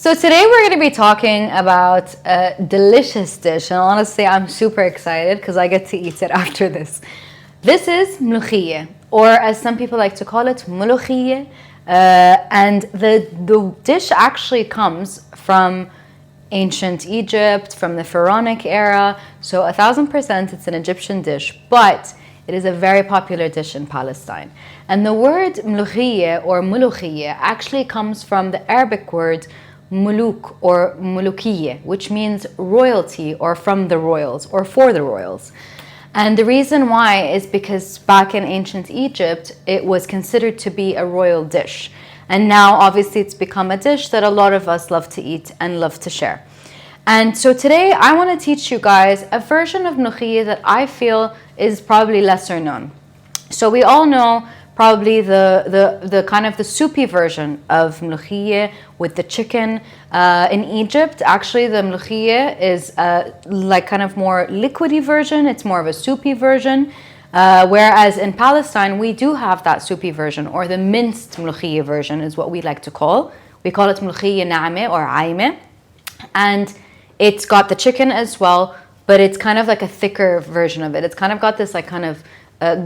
So today we're going to be talking about a delicious dish, and honestly I'm super excited because I get to eat it after this. This is mlukhiyeh, or as some people like to call it, mlukhiyeh, and the dish actually comes from ancient Egypt, from the Pharaonic era, so 1000% it's an Egyptian dish, but it is a very popular dish in Palestine. And the word mlukhiyeh or mulukhiyeh actually comes from the Arabic word muluk or Mlukhiyeh, which means royalty or from the royals or for the royals. And the reason why is because back in ancient Egypt, it was considered to be a royal dish. And now obviously it's become a dish that a lot of us love to eat and love to share. And so today I want to teach you guys a version of mlukhiyeh that I feel is probably lesser known. So we all know probably the kind of the soupy version of mlukhiyeh with the chicken. In Egypt, actually the mlukhiyeh is like kind of more liquidy version. It's more of a soupy version. Whereas in Palestine, we do have that soupy version, or the minced mlukhiyeh version is what we like to call. We call it mlukhiyeh na'ameh or aimeh. And it's got the chicken as well, but it's kind of like a thicker version of it. It's kind of got this like kind of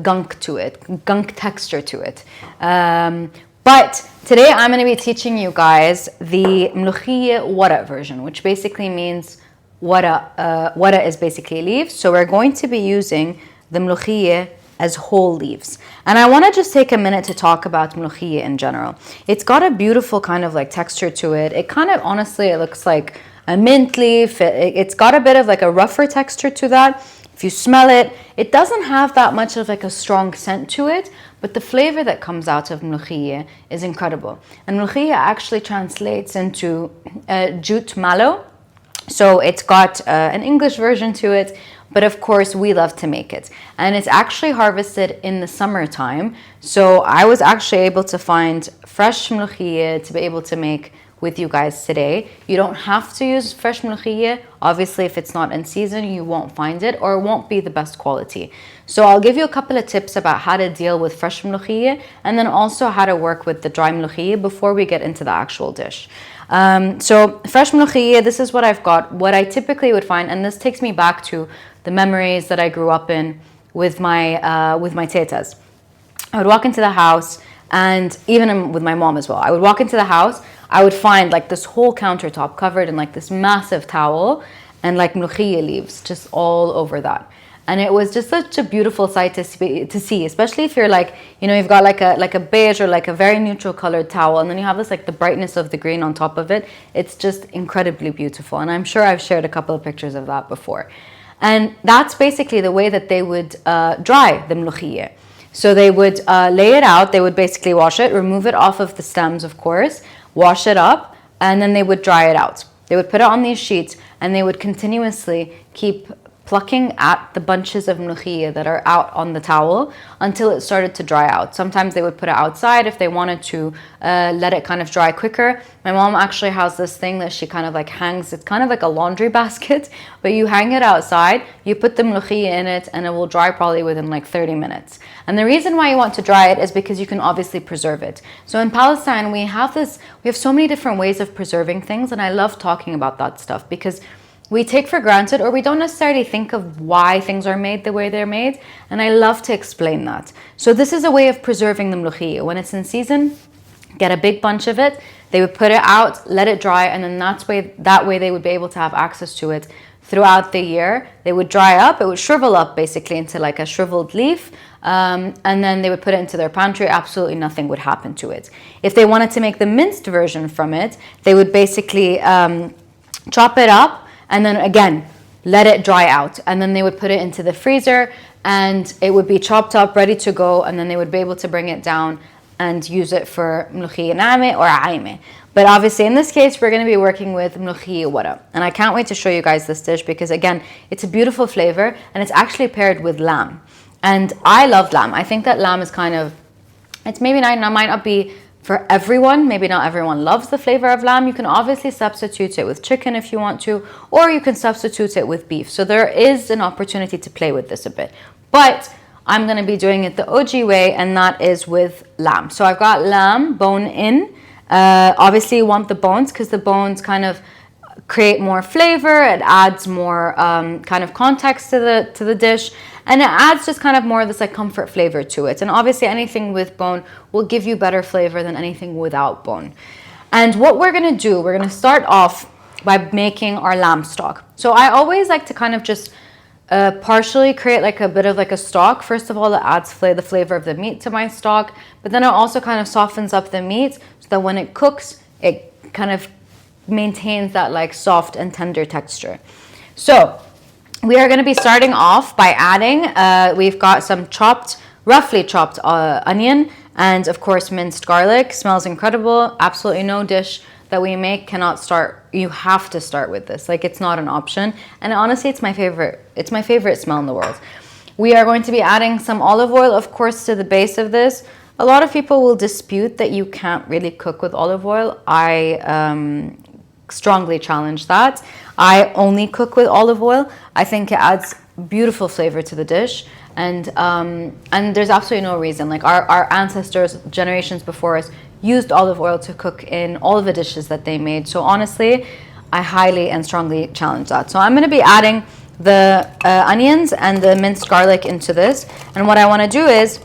gunk to it, gunk texture to it. But today I'm going to be teaching you guys the Mlukhiyeh Warak version, which basically means warak is basically leaves. So we're going to be using the mlukhiyeh as whole leaves. And I want to just take a minute to talk about mlukhiyeh in general. It's got a beautiful kind of like texture to it. It kind of, honestly, it looks like a mint leaf. It's got a bit of like a rougher texture to that. If you smell it, it doesn't have that much of like a strong scent to it, but the flavor that comes out of mlukhiyeh is incredible. And mlukhiyeh actually translates into jute mallow. So it's got an English version to it, but of course we love to make it. And it's actually harvested in the summertime. So I was actually able to find fresh mlukhiyeh to be able to make with you guys today. You don't have to use fresh mlukhiyeh. Obviously, if it's not in season, you won't find it or it won't be the best quality. So I'll give you a couple of tips about how to deal with fresh mlukhiyeh and then also how to work with the dry mlukhiyeh before we get into the actual dish. So fresh mlukhiyeh, this is what I've got. What I typically would find, and this takes me back to the memories that I grew up in with my tetas. I would walk into the house, and even with my mom as well. I would walk into the house, I would find like this whole countertop covered in like this massive towel and like mlukhiyeh leaves just all over that. And it was just such a beautiful sight to see, especially if you're like, you know, you've got like a beige or like a very neutral colored towel, and then you have this like the brightness of the green on top of it. It's just incredibly beautiful. And I'm sure I've shared a couple of pictures of that before. And that's basically the way that they would dry the mlukhiyeh. So they would lay it out, they would basically wash it, remove it off of the stems, of course, wash it up, and then they would dry it out. They would put it on these sheets, and they would continuously keep plucking at the bunches of mlukhiyeh that are out on the towel until it started to dry out. Sometimes they would put it outside if they wanted to let it kind of dry quicker. My mom actually has this thing that she kind of like hangs. It's kind of like a laundry basket, but you hang it outside, you put the mlukhiyeh in it, and it will dry probably within like 30 minutes. And the reason why you want to dry it is because you can obviously preserve it. So in Palestine, we have so many different ways of preserving things, and I love talking about that stuff because we take for granted, or we don't necessarily think of why things are made the way they're made, and I love to explain that. So this is a way of preserving the mlukhiyeh. When it's in season, get a big bunch of it, they would put it out, let it dry, and then that way they would be able to have access to it throughout the year. They would dry up, it would shrivel up basically into like a shriveled leaf, and then they would put it into their pantry. Absolutely nothing would happen to it. If they wanted to make the minced version from it, they would basically chop it up, and then again, let it dry out. And then they would put it into the freezer, and it would be chopped up, ready to go. And then they would be able to bring it down and use it for mlukhiyeh na'ameh or aimeh. But obviously in this case, we're going to be working with Mlukhiyeh Warak. And I can't wait to show you guys this dish because again, it's a beautiful flavor, and it's actually paired with lamb. And I love lamb. I think that lamb is kind of, it's maybe might not be for everyone. Maybe not everyone loves the flavor of lamb. You can obviously substitute it with chicken if you want to, or you can substitute it with beef. So there is an opportunity to play with this a bit. But I'm going to be doing it the OG way, and that is with lamb. So I've got lamb bone in, Obviously you want the bones because the bones kind of create more flavor. It adds more kind of context to the dish, and it adds just kind of more of this like comfort flavor to it. And obviously anything with bone will give you better flavor than anything without bone. And what we're gonna do, we're gonna start off by making our lamb stock. So I always like to kind of just partially create like a bit of like a stock. First of all, it adds the flavor of the meat to my stock, but then it also kind of softens up the meat so that when it cooks, it kind of maintains that like soft and tender texture. So we are going to be starting off by adding, we've got some roughly chopped onion, and of course minced garlic. Smells incredible. Absolutely no dish that we make cannot start, you have to start with this. Like, it's not an option. And honestly, it's my favorite smell in the world. We are going to be adding some olive oil, of course, to the base of this. A lot of people will dispute that you can't really cook with olive oil. I strongly challenge that. I only cook with olive oil. I think it adds beautiful flavor to the dish, and there's absolutely no reason. Like, our ancestors, generations before us, used olive oil to cook in all of the dishes that they made. So honestly, I highly and strongly challenge that. So I'm going to be adding the onions and the minced garlic into this, and what I want to do is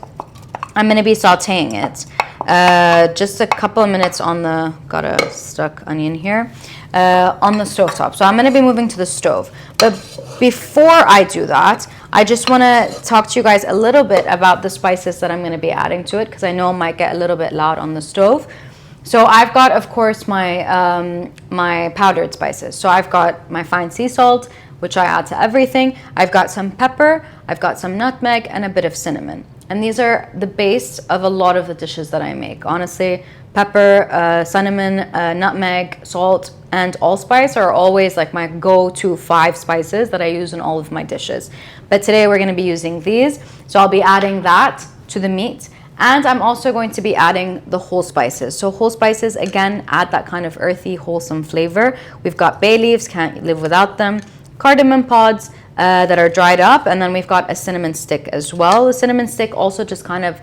I'm going to be sauteing it just a couple of minutes on the, got a stuck onion here, on the stovetop. So I'm going to be moving to the stove, but before I do that, I just want to talk to you guys a little bit about the spices that I'm going to be adding to it, because I know it might get a little bit loud on the stove. So I've got, of course, my my powdered spices. So I've got my fine sea salt, which I add to everything. I've got some pepper, I've got some nutmeg, and a bit of cinnamon. And these are the base of a lot of the dishes that I make. Honestly, pepper, cinnamon, nutmeg, salt, and allspice are always like my go-to 5 spices that I use in all of my dishes. But today we're going to be using these. So I'll be adding that to the meat. And I'm also going to be adding the whole spices. So whole spices, again, add that kind of earthy, wholesome flavor. We've got bay leaves, can't live without them. Cardamom pods that are dried up. And then we've got a cinnamon stick as well. The cinnamon stick also just kind of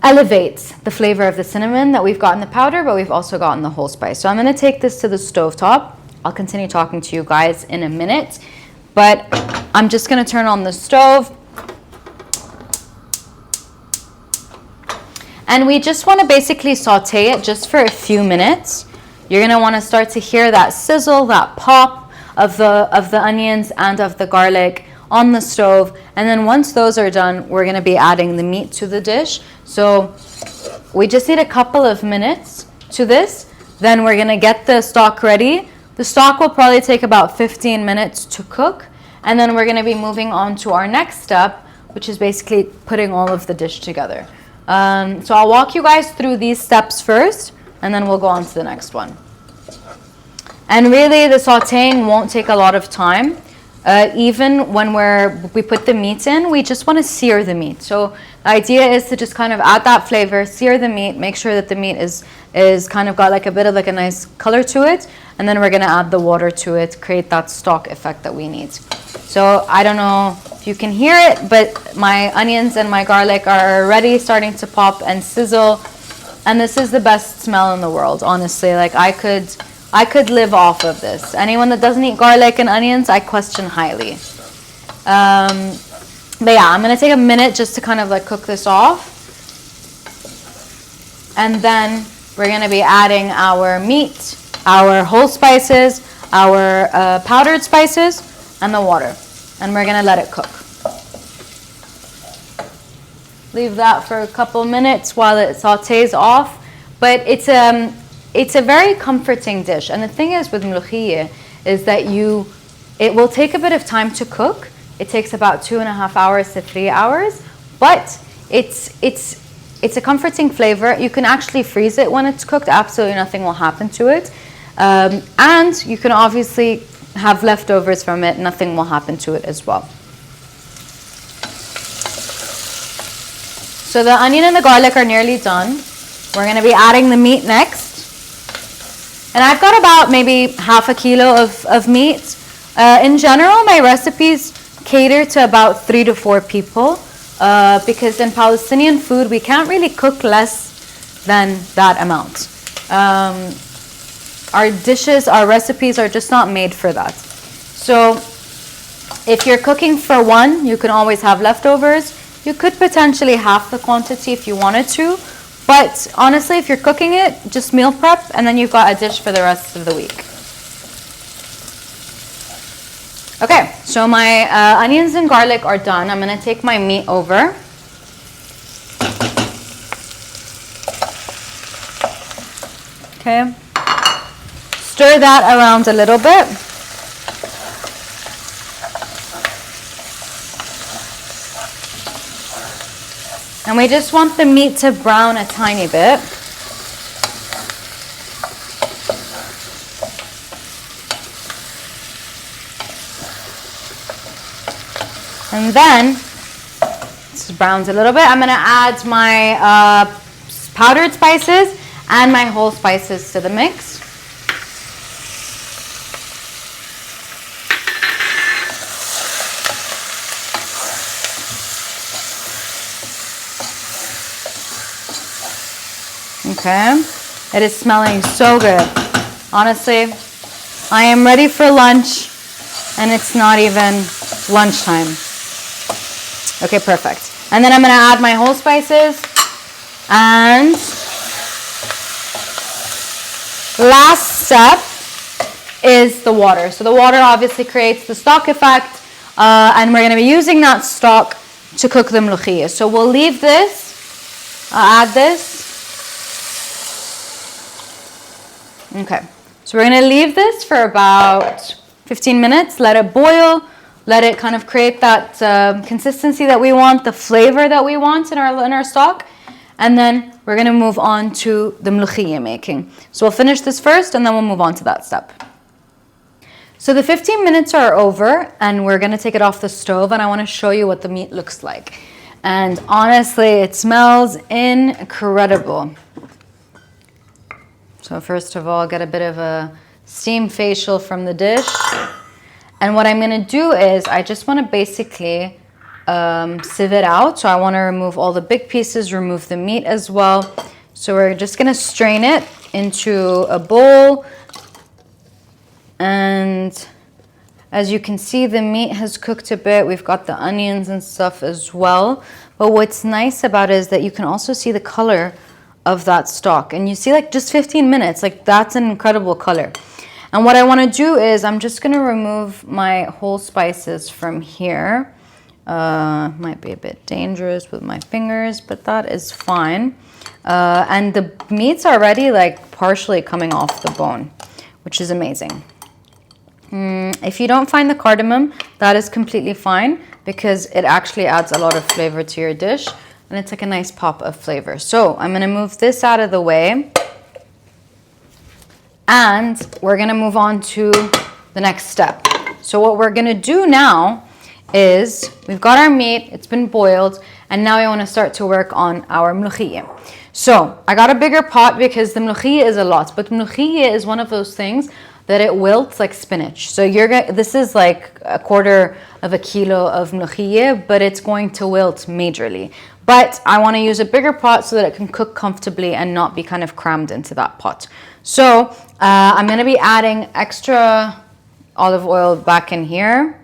elevates the flavor of the cinnamon that we've got in the powder, but we've also gotten the whole spice. So I'm going to take this to the stovetop. I'll continue talking to you guys in a minute, but I'm just going to turn on the stove. And we just want to basically saute it just for a few minutes. You're going to want to start to hear that sizzle, that pop of the onions and of the garlic on the stove. And then once those are done, we're going to be adding the meat to the dish. So we just need a couple of minutes to this. Then we're going to get the stock ready. The stock will probably take about 15 minutes to cook. And then we're going to be moving on to our next step, which is basically putting all of the dish together. So I'll walk you guys through these steps first, and then we'll go on to the next one. And really, the sauteing won't take a lot of time. Even when we put the meat in, we just want to sear the meat. So the idea is to just kind of add that flavor, sear the meat, make sure that the meat is kind of got like a bit of like a nice color to it, and then we're going to add the water to it, create that stock effect that we need. So I don't know if you can hear it, but my onions and my garlic are already starting to pop and sizzle, and this is the best smell in the world, honestly. Like, I could live off of this. Anyone that doesn't eat garlic and onions, I question highly. But yeah, I'm gonna take a minute just to kind of like cook this off. And then we're gonna be adding our meat, our whole spices, our powdered spices, and the water. And we're gonna let it cook. Leave that for a couple minutes while it sautés off. But it's a very comforting dish. And the thing is with mlukhiyeh is that it will take a bit of time to cook. It takes about 2.5 hours to 3 hours, but it's a comforting flavor. You can actually freeze it when it's cooked. Absolutely nothing will happen to it. And you can obviously have leftovers from it. Nothing will happen to it as well. So the onion and the garlic are nearly done. We're going to be adding the meat next. And I've got about maybe half a kilo of meat. In general, my recipes cater to about 3 to 4 people because in Palestinian food, we can't really cook less than that amount. Our dishes, our recipes are just not made for that. So if you're cooking for one, you can always have leftovers. You could potentially half the quantity if you wanted to. But honestly, if you're cooking it, just meal prep and then you've got a dish for the rest of the week. Okay, so my onions and garlic are done. I'm going to take my meat over. Okay. Stir that around a little bit. And we just want the meat to brown a tiny bit. And then, this browns a little bit, I'm going to add my powdered spices and my whole spices to the mix. Okay, it is smelling so good. Honestly, I am ready for lunch and it's not even lunchtime. Okay, perfect. And then I'm going to add my whole spices. And last step is the water. So the water obviously creates the stock effect. And we're going to be using that stock to cook the mlukhiyeh. So we'll leave this. I'll add this. Okay. So we're going to leave this for about 15 minutes. Let it boil. Let it kind of create that consistency that we want, the flavor that we want in our stock. And then we're going to move on to the mlukhiyeh making. So we'll finish this first and then we'll move on to that step. So the 15 minutes are over and we're going to take it off the stove and I want to show you what the meat looks like. And honestly, it smells incredible. So first of all, get a bit of a steam facial from the dish. And what I'm going to do is I just want to basically sieve it out. So I want to remove all the big pieces, remove the meat as well. So we're just going to strain it into a bowl. And as you can see, the meat has cooked a bit. We've got the onions and stuff as well. But what's nice about it is that you can also see the color of that stock. And you see like just 15 minutes, like that's an incredible color. And what I want to do is I'm just going to remove my whole spices from here. Might be a bit dangerous with my fingers, but that is fine. And the meat's already like partially coming off the bone, which is amazing. If you don't find the cardamom, that is completely fine because it actually adds a lot of flavor to your dish and it's like a nice pop of flavor. So I'm going to move this out of the way. And we're going to move on to the next step. So what we're going to do now is we've got our meat, it's been boiled, and now we want to start to work on our mlukhiyeh. So I got a bigger pot because the mlukhiyeh is a lot, but mlukhiyeh is one of those things that it wilts like spinach. So this is like 1/4 of a kilo of mlukhiyeh, but it's going to wilt majorly. But I want to use a bigger pot so that it can cook comfortably and not be kind of crammed into that pot. So I'm going to be adding extra olive oil back in here.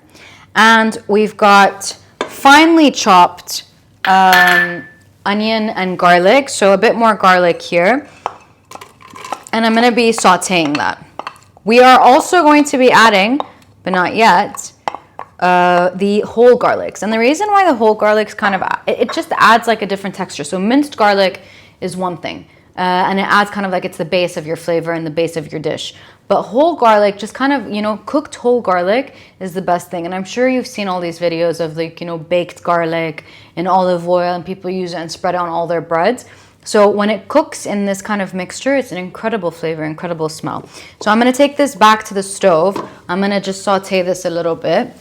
And we've got finely chopped onion and garlic. So a bit more garlic here. And I'm going to be sauteing that. We are also going to be adding, but not yet, the whole garlics. And the reason why the whole garlics kind of, it just adds like a different texture. So minced garlic is one thing. And it adds kind of like it's the base of your flavor and the base of your dish. But whole garlic, just kind of, cooked whole garlic is the best thing. And I'm sure you've seen all these videos of like, baked garlic in olive oil and people use it and spread it on all their breads. So when it cooks in this kind of mixture, it's an incredible flavor, incredible smell. So I'm going to take this back to the stove. I'm going to just saute this a little bit.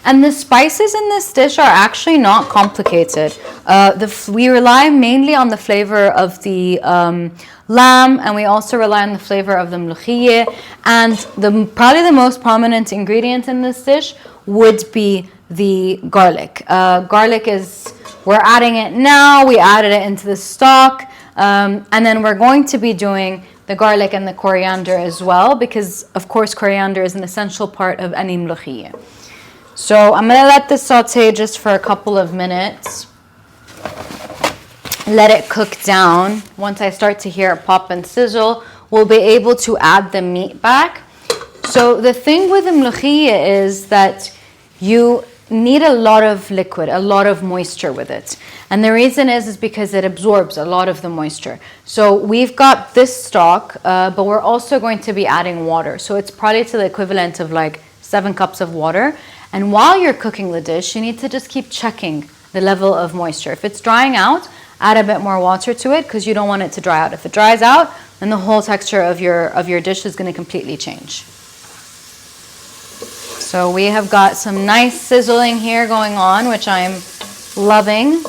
And the spices in this dish are actually not complicated. We rely mainly on the flavor of the lamb, and we also rely on the flavor of the mlukhiyeh. And probably the most prominent ingredient in this dish would be the garlic. Garlic is, we're adding it now. We added it into the stock. And then we're going to be doing the garlic and the coriander as well, because of course coriander is an essential part of any mlukhiyeh. So I'm going to let this saute just for a couple of minutes. Let it cook down. Once I start to hear it pop and sizzle, we'll be able to add the meat back. So the thing with the mlukhiyeh is that you need a lot of liquid, a lot of moisture with it. And the reason is because it absorbs a lot of the moisture. So we've got this stock, but we're also going to be adding water. So it's probably to the equivalent of like 7 cups of water. And while you're cooking the dish, you need to just keep checking the level of moisture. If it's drying out, add a bit more water to it because you don't want it to dry out. If it dries out, then the whole texture of your dish is going to completely change. So we have got some nice sizzling here going on, which I'm loving.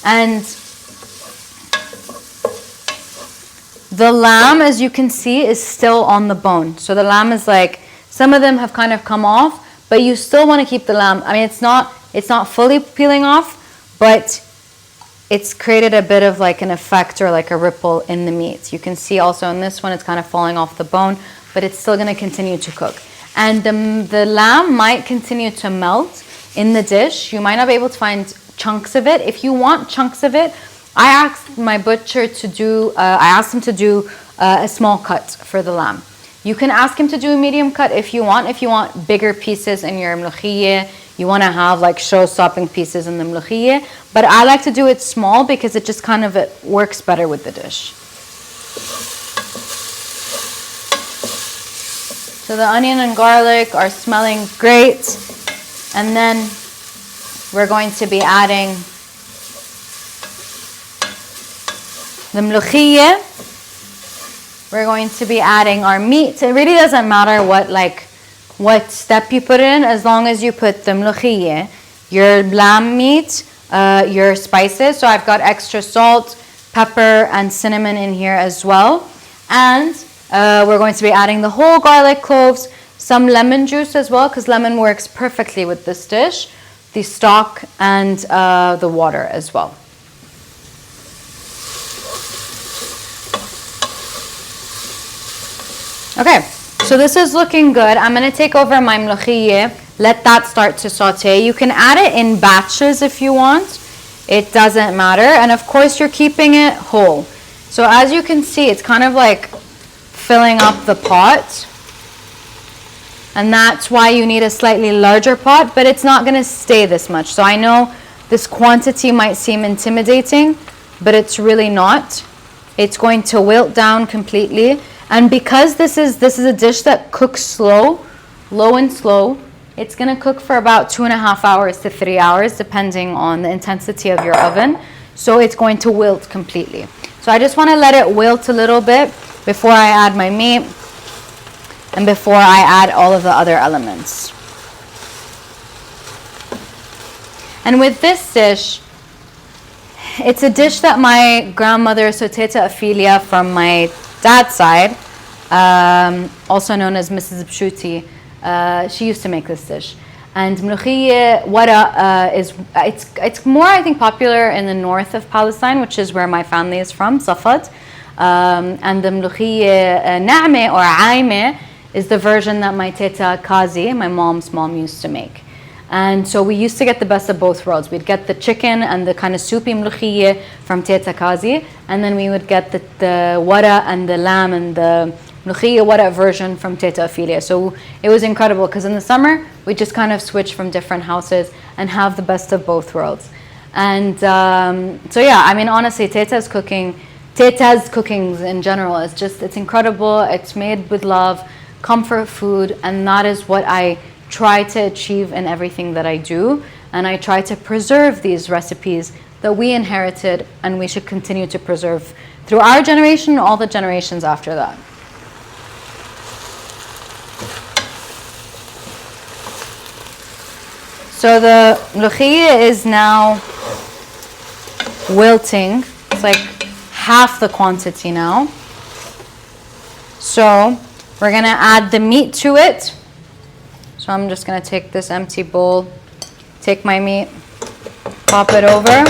And the lamb, as you can see, is still on the bone. So the lamb is like, some of them have kind of come off, but you still want to keep the lamb. I mean, it's not fully peeling off, but it's created a bit of like an effect or like a ripple in the meat. You can see also in this one, it's kind of falling off the bone, but it's still going to continue to cook. And the lamb might continue to melt in the dish. You might not be able to find chunks of it. If you want chunks of it, I asked my butcher to do, I asked him to do a small cut for the lamb. You can ask him to do a medium cut if you want. If you want bigger pieces in your mlukhiyeh, you want to have like show-stopping pieces in the mlukhiyeh. But I like to do it small because it just kind of works better with the dish. So the onion and garlic are smelling great. And then we're going to be adding the mlukhiyeh. We're going to be adding our meat. It really doesn't matter what step you put in, as long as you put the mlukhiyeh, your lamb meat, your spices. So I've got extra salt, pepper, and cinnamon in here as well. And we're going to be adding the whole garlic cloves, some lemon juice as well, because lemon works perfectly with this dish, the stock, and the water as well. Okay, so this is looking good. I'm going to take over my mlukhiyeh, let that start to saute. You can add it in batches if you want. It doesn't matter. And of course, you're keeping it whole. So as you can see, it's kind of like filling up the pot. And that's why you need a slightly larger pot, but it's not going to stay this much. So I know this quantity might seem intimidating, but it's really not. It's going to wilt down completely. And because this is a dish that cooks low and slow, it's going to cook for about 2.5 hours to 3 hours, depending on the intensity of your oven. So it's going to wilt completely. So I just want to let it wilt a little bit before I add my meat and before I add all of the other elements. And with this dish, it's a dish that my grandmother, so Teta Ophelia from my dad's side, also known as Mrs. Jute, she used to make this dish. And Mlukhiyeh Warak it's more, I think, popular in the north of Palestine, which is where my family is from, Safad. And the Mlukhiyeh Na'meh or Aimeh is the version that my Teta Kazi, my mom's mom, used to make. And so we used to get the best of both worlds. We'd get the chicken and the kind of soupy mlukhiyeh from Teta Kazi, and then we would get the wara and the lamb and the Mlukhiyeh Warak version from Teta Ophelia. So it was incredible because in the summer, we just kind of switch from different houses and have the best of both worlds. And so yeah, I mean, honestly, Teta's cookings in general is it's incredible. It's made with love, comfort food, and that is what I try to achieve in everything that I do. And I try to preserve these recipes that we inherited and we should continue to preserve through our generation and all the generations after that. So the mlukhiyeh is now wilting. It's like half the quantity now. So we're gonna add the meat to it. So So I'm just gonna take this empty bowl, take my meat, pop it over.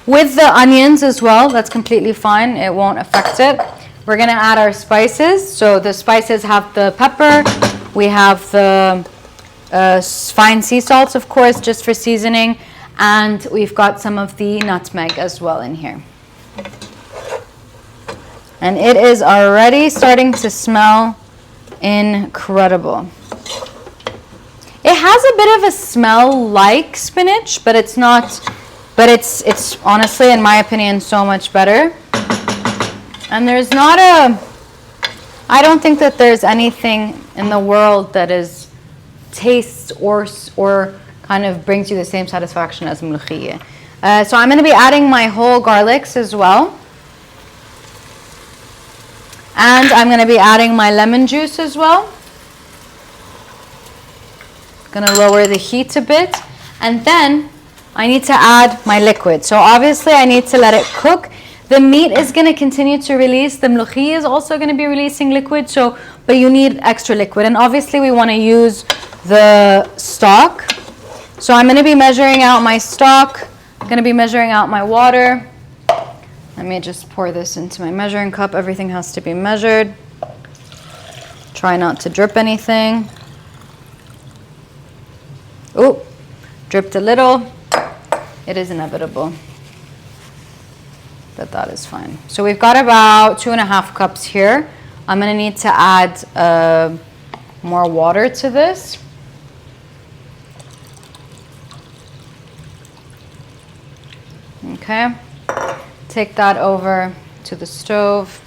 With the onions as well, that's completely fine. It won't affect it. We're gonna add our spices. So the spices have the pepper. We have the fine sea salt, of course, just for seasoning. And we've got some of the nutmeg as well in here. And it is already starting to smell incredible. It has a bit of a smell like spinach, but it's not, but it's honestly, in my opinion, so much better. And there's not I don't think that there's anything in the world that is tastes or kind of brings you the same satisfaction as mlukhiyeh. So I'm going to be adding my whole garlics as well. And I'm going to be adding my lemon juice as well. Going to lower the heat a bit. And then I need to add my liquid. So obviously I need to let it cook. The meat is going to continue to release. The mlukhiyeh is also going to be releasing liquid. So, but you need extra liquid. And obviously we want to use the stock. So I'm going to be measuring out my stock. I'm going to be measuring out my water. Let me just pour this into my measuring cup. Everything has to be measured. Try not to drip anything. Oh, dripped a little. It is inevitable. But that is fine. So we've got about 2.5 cups here. I'm going to need to add more water to this. Okay. Take that over to the stove.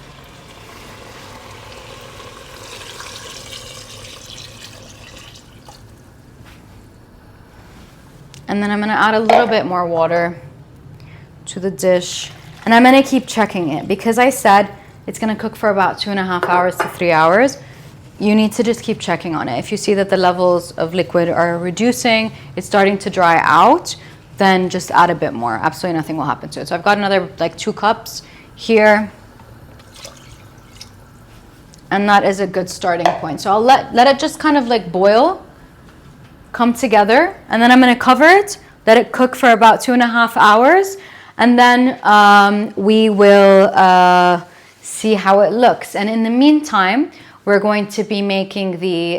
And then I'm going to add a little bit more water to the dish. And I'm going to keep checking it because I said it's going to cook for about 2.5 hours to 3 hours. You need to just keep checking on it. If you see that the levels of liquid are reducing, it's starting to dry out, then just add a bit more. Absolutely nothing will happen to it. So I've got another like 2 cups here. And that is a good starting point. So I'll let it just kind of like boil, come together, and then I'm going to cover it, let it cook for about 2.5 hours, and then we will see how it looks. And in the meantime, we're going to be making the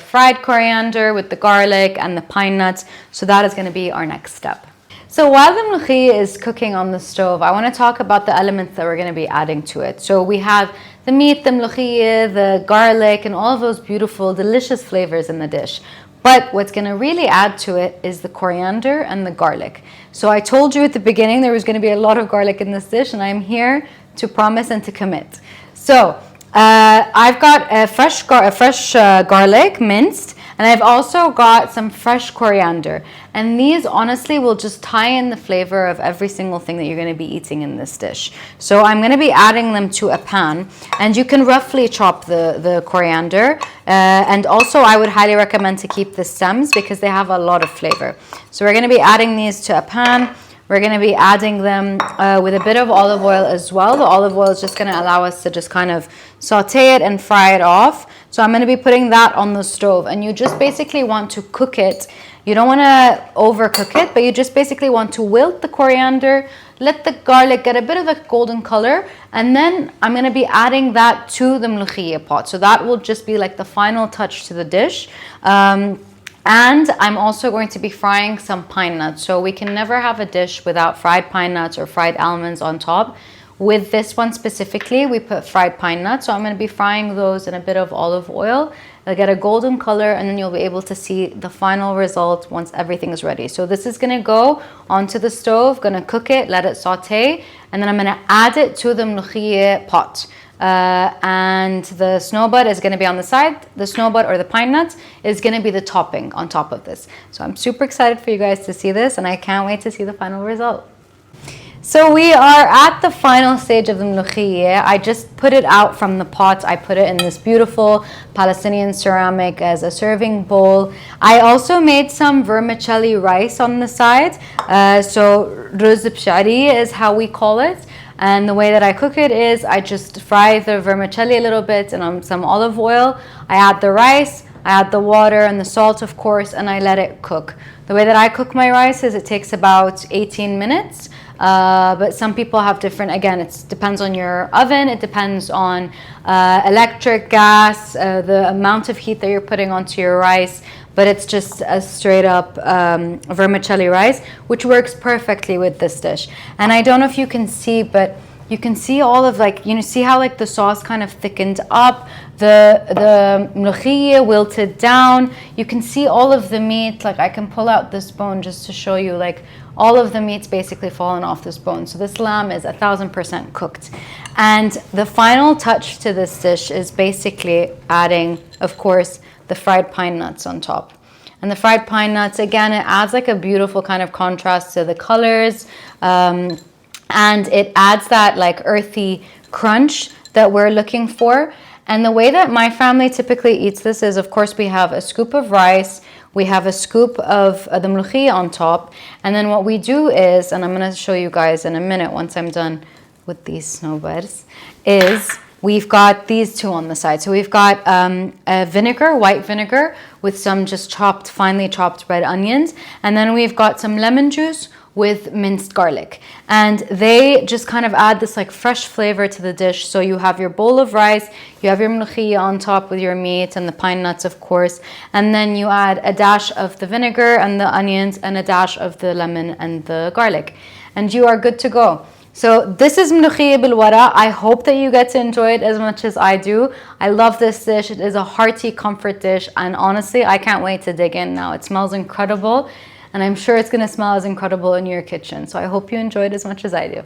fried coriander with the garlic and the pine nuts. So that is going to be our next step. So while the mlukhiyeh is cooking on the stove, I want to talk about the elements that we're going to be adding to it. So we have the meat, the mlukhiyeh, the garlic, and all of those beautiful, delicious flavors in the dish. But what's going to really add to it is the coriander and the garlic. So I told you at the beginning there was going to be a lot of garlic in this dish, and I'm here to promise and to commit. So I've got a fresh garlic minced, and I've also got some fresh coriander. And these honestly will just tie in the flavor of every single thing that you're going to be eating in this dish. So I'm going to be adding them to a pan, and you can roughly chop the coriander. And also I would highly recommend to keep the stems because they have a lot of flavor. So we're going to be adding these to a pan. We're going to be adding them with a bit of olive oil as well. The olive oil is just going to allow us to just kind of saute it and fry it off. So I'm going to be putting that on the stove, and you just basically want to cook it. You don't want to overcook it, but you just basically want to wilt the coriander, let the garlic get a bit of a golden color, and then I'm going to be adding that to the mlukhiyeh pot. So that will just be like the final touch to the dish. And I'm also going to be frying some pine nuts. So we can never have a dish without fried pine nuts or fried almonds on top. With this one specifically, we put fried pine nuts. So I'm going to be frying those in a bit of olive oil. They'll get a golden color, and then you'll be able to see the final result once everything is ready. So this is going to go onto the stove, going to cook it, let it saute, and then I'm going to add it to the mlukhiyeh pot. And the snowbud is going to be on the side. The snowbud or the pine nuts is going to be the topping on top of this. So I'm super excited for you guys to see this, and I can't wait to see the final result. So we are at the final stage of the mlukhiyeh. I just put it out from the pot. I put it in this beautiful Palestinian ceramic as a serving bowl. I also made some vermicelli rice on the side. So ruz b'shari is how we call it. And the way that I cook it is I just fry the vermicelli a little bit and some olive oil. I add the rice, I add the water and the salt, of course, and I let it cook. The way that I cook my rice is it takes about 18 minutes. But some people have different, again, it depends on your oven, it depends on electric, gas, the amount of heat that you're putting onto your rice, but it's just a straight up vermicelli rice, which works perfectly with this dish. And I don't know if you can see, but you can see all of like, you know, see how like the sauce kind of thickened up, the mlukhiyeh wilted down. You can see all of the meat, like I can pull out this bone just to show you, like all of the meat's basically fallen off this bone. So this lamb is 1000% cooked. And the final touch to this dish is basically adding, of course, the fried pine nuts on top. And the fried pine nuts, again, it adds like a beautiful kind of contrast to the colors. And it adds that like earthy crunch that we're looking for. And the way that my family typically eats this is, of course, we have a scoop of rice, we have a scoop of the mlukhiyeh on top, and then what we do is, and I'm going to show you guys in a minute once I'm done with these snowbirds, is we've got these two on the side. So we've got a vinegar, white vinegar, with some just chopped, finely chopped red onions, and then we've got some lemon juice with minced garlic, and they just kind of add this like fresh flavor to the dish. So you have your bowl of rice, you have your mlukhiyeh on top with your meat and the pine nuts, of course, and then you add a dash of the vinegar and the onions and a dash of the lemon and the garlic, and you are good to go. So this is Mlukhiyeh bil Warak. I hope that you get to enjoy it as much as I do. I love this dish. It is a hearty comfort dish, and honestly, I can't wait to dig in now. It smells incredible. And I'm sure it's going to smell as incredible in your kitchen. So I hope you enjoyed as much as I do.